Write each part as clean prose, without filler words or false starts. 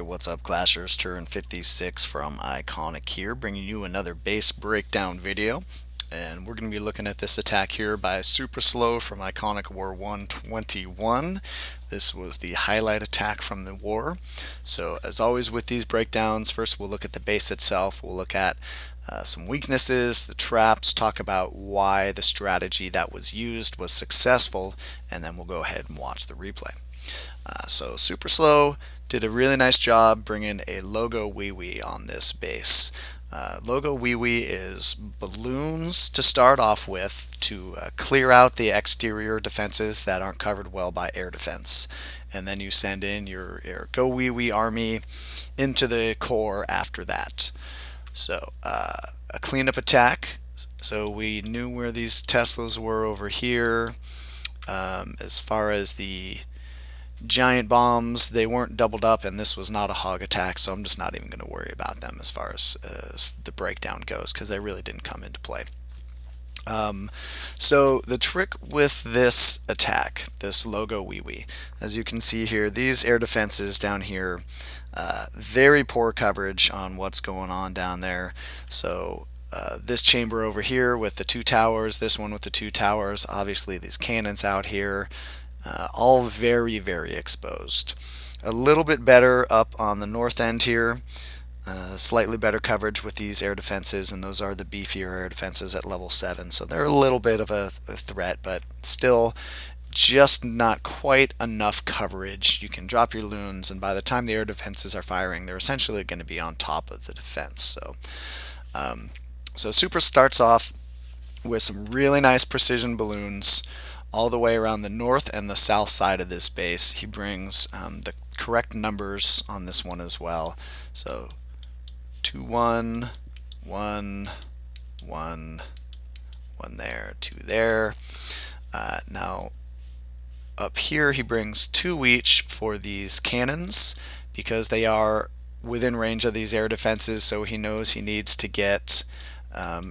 What's up, Clashers? Turn 56 from iKonik here, bringing you another base breakdown video. And we're going to be looking at this attack here by Supraslo from iKonik War 121. This was the highlight attack from the war. So as always with these breakdowns, first we'll look at the base itself. We'll look at some weaknesses, the traps, talk about why the strategy that was used was successful, and then we'll go ahead and watch the replay. So Supraslo did a really nice job bringing a logo wee wee on this base. Logo wee wee is balloons to start off with to clear out the exterior defenses that aren't covered well by air defense. And then you send in your go wee wee army into the core after that. So a cleanup attack. So we knew where these Teslas were over here. As far as the giant bombs, they weren't doubled up, and this was not a hog attack, so I'm just not even going to worry about them as far as the breakdown goes, because they really didn't come into play. So the trick with this attack, this logo wee wee, as you can see here, these air defenses down here, very poor coverage on what's going on down there. So this chamber over here with the two towers, this one with the two towers, obviously these cannons out here, all very, very exposed. A little bit better up on the north end here, slightly better coverage with these air defenses, and those are the beefier air defenses at level 7, so they're a little bit of a threat, but still just not quite enough coverage. You can drop your loons, and by the time the air defenses are firing, they're essentially going to be on top of the defense. So Super starts off with some really nice precision balloons all the way around the north and the south side of this base. He brings the correct numbers on this one as well. So 2 1 1 1 1 there, 2 there. Now up here he brings 2 each for these cannons because they are within range of these air defenses, so he knows he needs to get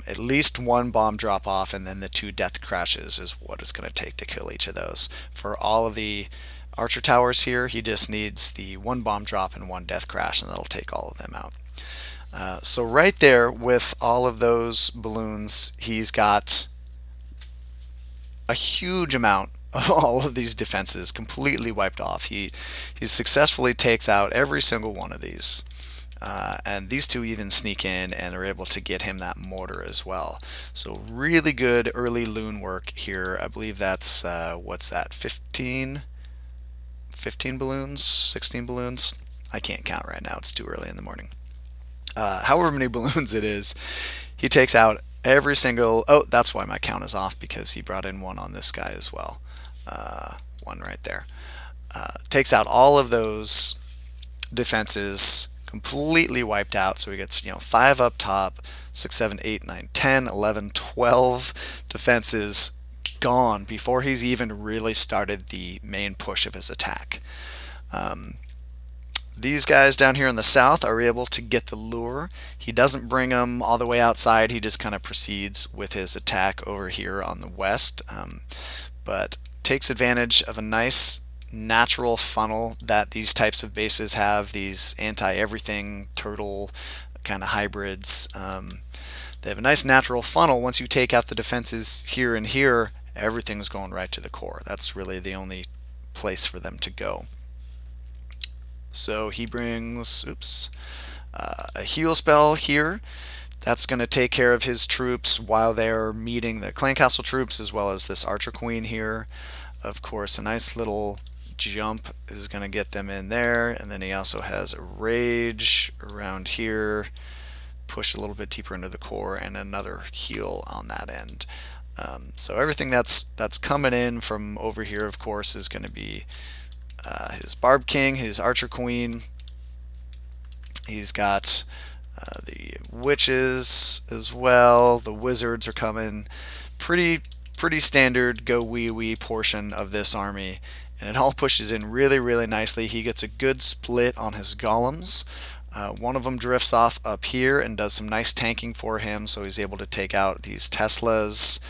at least 1 bomb drop off, and then the 2 death crashes is what it's going to take to kill each of those. For all of the archer towers here, he just needs the 1 bomb drop and 1 death crash, and that'll take all of them out. So right there with all of those balloons, he's got a huge amount of all of these defenses completely wiped off. He successfully takes out every single one of these. And these 2 even sneak in and are able to get him that mortar as well. So really good early loon work here. I believe that's, what's that, 15 balloons? 16 balloons? I can't count right now. It's too early in the morning. However many balloons it is, he takes out every single... Oh, that's why my count is off, because he brought in 1 on this guy as well. 1 right there. Takes out all of those defenses, completely wiped out. So he gets 5 up top, 6 7 8 9 10 11 12 defenses gone before he's even really started the main push of his attack. These guys down here in the south are able to get the lure. He doesn't bring them all the way outside, he just kind of proceeds with his attack over here on the west, but takes advantage of a nice natural funnel that these types of bases have, these anti-everything turtle kind of hybrids. They have a nice natural funnel. Once you take out the defenses here and here, everything's going right to the core. That's really the only place for them to go. So he brings a heal spell here. That's going to take care of his troops while they're meeting the clan castle troops, as well as this archer queen here. Of course, a nice little jump is going to get them in there, and then he also has a rage around here, push a little bit deeper into the core, and another heal on that end. So everything that's coming in from over here, of course, is going to be his Barb King, his Archer Queen. He's got the witches as well. The wizards are coming. Pretty standard go wee wee portion of this army, and it all pushes in really, really nicely. He gets a good split on his golems. One of them drifts off up here and does some nice tanking for him, so he's able to take out these Teslas.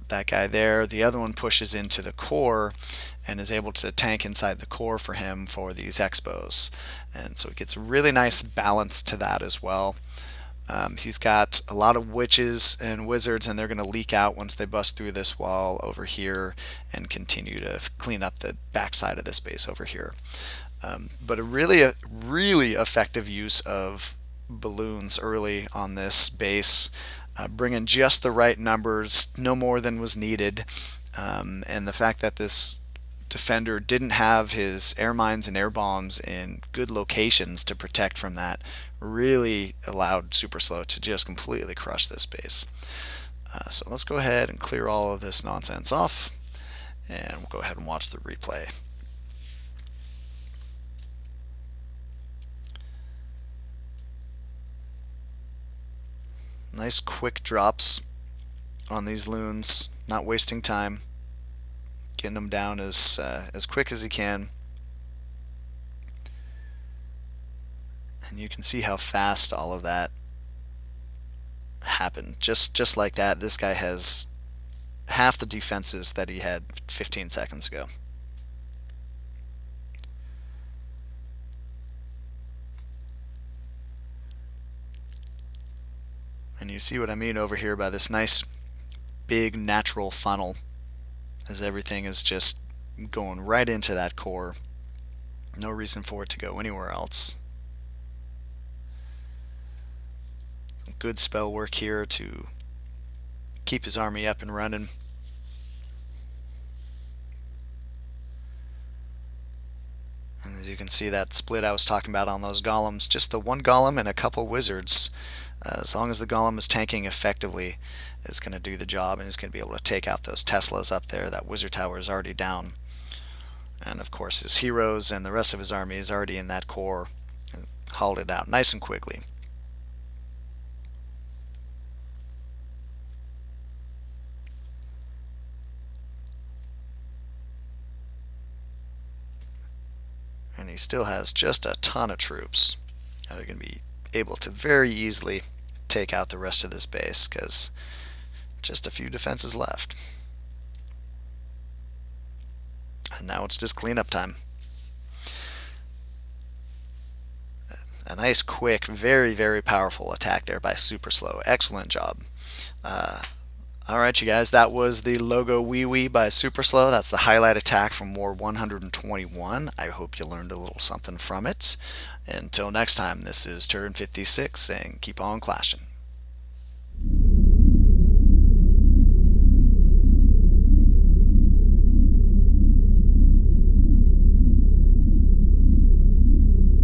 That guy there. The other one pushes into the core, and is able to tank inside the core for him for these expos. And so it gets a really nice balance to that as well. He's got a lot of witches and wizards, and they're going to leak out once they bust through this wall over here and continue to clean up the backside of this base over here. But a really effective use of balloons early on this base, bringing just the right numbers, no more than was needed. And the fact that this defender didn't have his air mines and air bombs in good locations to protect from that really allowed Supraslo to just completely crush this base. So let's go ahead and clear all of this nonsense off, and we'll go ahead and watch the replay. Nice quick drops on these loons, not wasting time, getting them down as quick as he can. And you can see how fast all of that happened. Just like that, this guy has half the defenses that he had 15 seconds ago. And you see what I mean over here by this nice big natural funnel, as everything is just going right into that core. No reason for it to go anywhere else. Some good spell work here to keep his army up and running. And as you can see, that split I was talking about on those golems, just the one golem and a couple wizards, as long as the golem is tanking effectively, is going to do the job, and is going to be able to take out those Teslas up there. That wizard tower is already down. And of course his heroes and the rest of his army is already in that core, hauled it out nice and quickly. And he still has just a ton of troops that are going to be able to very easily take out the rest of this base, because just a few defenses left. And now it's just cleanup time. A nice, quick, very powerful attack there by Supraslo. Excellent job. Alright, you guys, that was the Logo Wee Wee by Supraslo. That's the highlight attack from War 121. I hope you learned a little something from it. Until next time, this is Turn 56 saying keep on clashing.